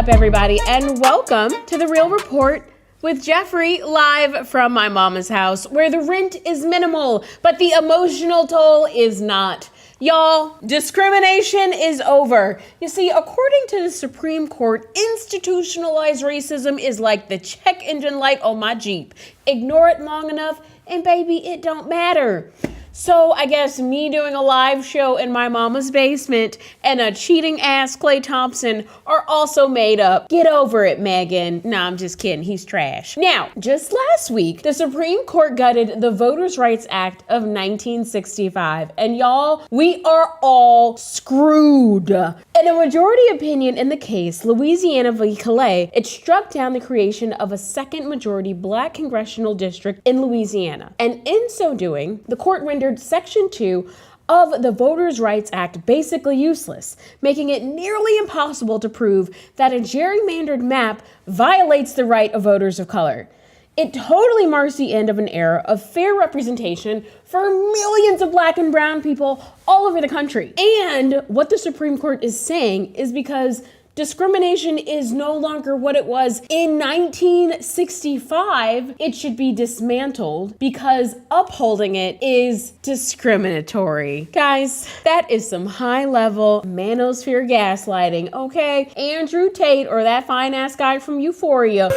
everybody, and welcome to The Real Report with Jeffrey, live from my mama's house, where the rent is minimal, but the emotional toll is not. Y'all, discrimination is over. You see, according to the Supreme Court, institutionalized racism is like the check engine light on my Jeep. Ignore it long enough, and baby, it don't matter. So I guess me doing a live show in my mama's basement and a cheating ass Klay Thompson are also made up. Get over it, Megan. Nah, I'm just kidding. He's trash. Now, just last week, the Supreme Court gutted the Voters' Rights Act of 1965. And y'all, we are all screwed. In a majority opinion in the case, Louisiana v. Calais, it struck down the creation of a second majority black congressional district in Louisiana. And in so doing, the court rendered Section 2 of the Voters' Rights Act basically useless, making it nearly impossible to prove that a gerrymandered map violates the right of voters of color. It totally marks the end of an era of fair representation for millions of black and brown people all over the country. And what the Supreme Court is saying is because discrimination is no longer what it was in 1965, it should be dismantled because upholding it is discriminatory. Guys, that is some high-level manosphere gaslighting, okay? Andrew Tate, or that fine-ass guy from Euphoria,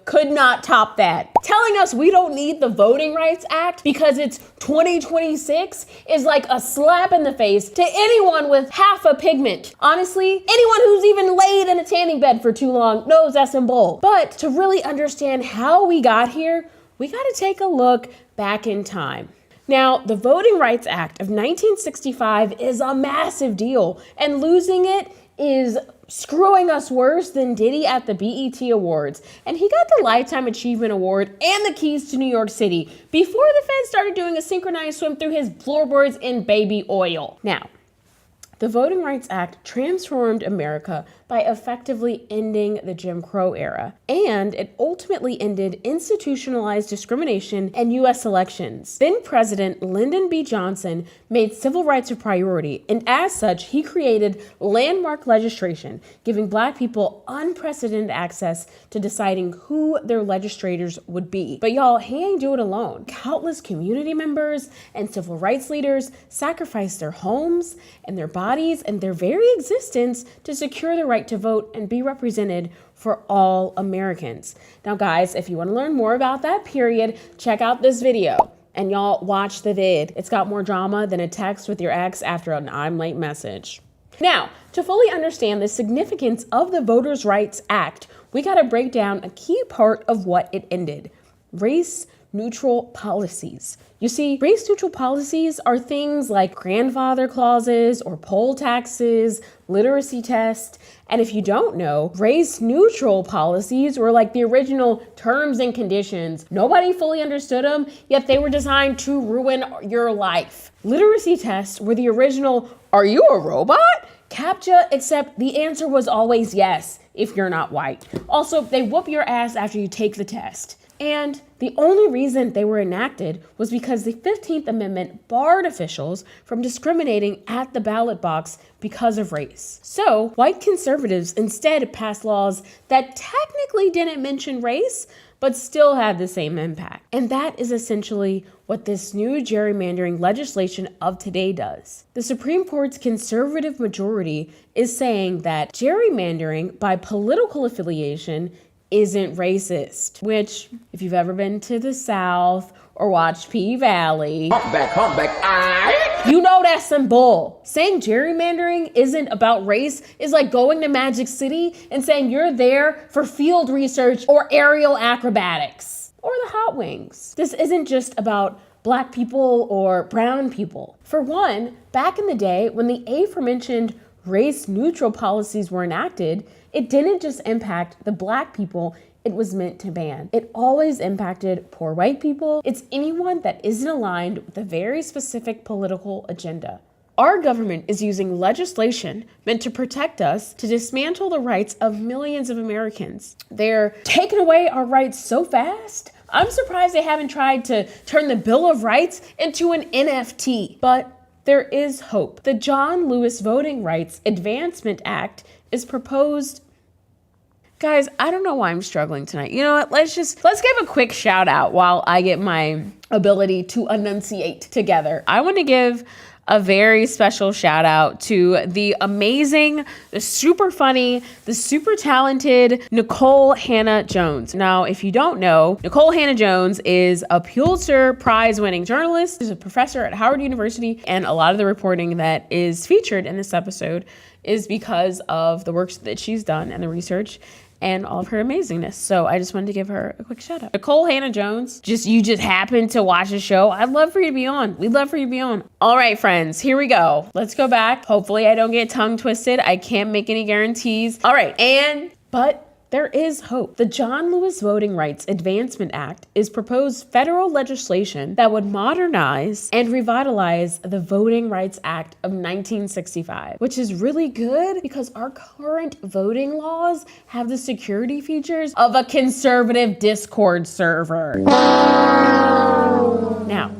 could not top that. Telling us we don't need the Voting Rights Act because it's 2026 is like a slap in the face to anyone with half a pigment. Honestly, anyone who's even laid in a tanning bed for too long knows that's in bull. But to really understand how we got here, we gotta take a look back in time. Now, the Voting Rights Act of 1965 is a massive deal, and losing it is screwing us worse than Diddy at the BET Awards. And he got the Lifetime Achievement Award and the keys to New York City before the feds started doing a synchronized swim through his floorboards in baby oil. Now, the Voting Rights Act transformed America by effectively ending the Jim Crow era, and it ultimately ended institutionalized discrimination in U.S. elections. Then President Lyndon B. Johnson made civil rights a priority, and as such, he created landmark legislation, giving black people unprecedented access to deciding who their legislators would be. But y'all, he ain't do it alone. Countless community members and civil rights leaders sacrificed their homes and their bodies and their very existence to secure the right to vote and be represented for all Americans. Now, guys, if you want to learn more about that period, check out this video. And y'all, watch the vid. It's got more drama than a text with your ex after an I'm late message. Now, to fully understand the significance of the Voters' Rights Act, we got to break down a key part of what it ended: race-neutral policies. You see, race-neutral policies are things like grandfather clauses or poll taxes, literacy tests. And if you don't know, race-neutral policies were like the original terms and conditions. Nobody fully understood them, yet they were designed to ruin your life. Literacy tests were the original, "Are you a robot?" CAPTCHA, except the answer was always yes if you're not white. Also, they whoop your ass after you take the test. And the only reason they were enacted was because the 15th Amendment barred officials from discriminating at the ballot box because of race. So white conservatives instead passed laws that technically didn't mention race, but still had the same impact. And that is essentially what this new gerrymandering legislation of today does. The Supreme Court's conservative majority is saying that gerrymandering by political affiliation isn't racist, which, if you've ever been to the South or watched P-Valley, humpback, you know that's some bull. Saying gerrymandering isn't about race is like going to Magic City and saying you're there for field research or aerial acrobatics or the hot wings. This isn't just about black people or brown people. For one, back in the day when the aforementioned race-neutral policies were enacted, it didn't just impact the black people it was meant to ban. It always impacted poor white people. It's anyone that isn't aligned with a very specific political agenda. Our government is using legislation meant to protect us to dismantle the rights of millions of Americans. They're taking away our rights so fast, I'm surprised they haven't tried to turn the Bill of Rights into an NFT. But there is hope. The John Lewis Voting Rights Advancement Act is proposed Guys, I don't know why I'm struggling tonight. You know what? Let's give a quick shout out while I get my ability to enunciate together. I want to give a very special shout out to the amazing, the super funny, the super talented Nicole Hannah Jones. Now, if you don't know, Nicole Hannah Jones is a Pulitzer Prize winning journalist. She's a professor at Howard University, and a lot of the reporting that is featured in this episode is because of the work that she's done and the research and all of her amazingness. So I just wanted to give her a quick shout out. Nicole Hannah Jones, you just happened to watch the show. I'd love for you to be on. We'd love for you to be on. All right, friends, here we go. Let's go back. Hopefully I don't get tongue twisted. I can't make any guarantees. All right, but there is hope. The John Lewis Voting Rights Advancement Act is proposed federal legislation that would modernize and revitalize the Voting Rights Act of 1965, which is really good because our current voting laws have the security features of a conservative Discord server. Now,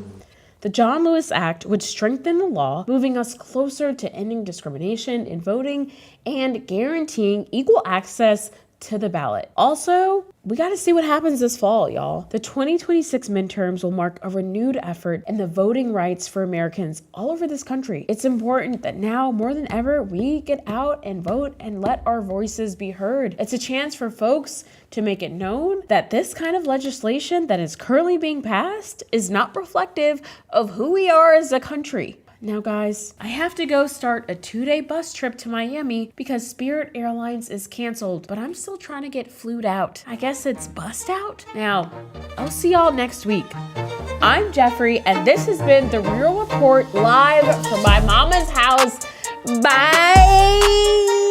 the John Lewis Act would strengthen the law, moving us closer to ending discrimination in voting and guaranteeing equal access to the ballot. Also, we got to see what happens this fall, y'all. The 2026 midterms will mark a renewed effort in the voting rights for Americans all over this country. It's important that now more than ever, we get out and vote and let our voices be heard. It's a chance for folks to make it known that this kind of legislation that is currently being passed is not reflective of who we are as a country. Now, guys, I have to go start a 2-day bus trip to Miami because Spirit Airlines is canceled, but I'm still trying to get flued out. I guess it's bust out? Now, I'll see y'all next week. I'm Jeffrey, and this has been The Real Report live from my mama's house. Bye!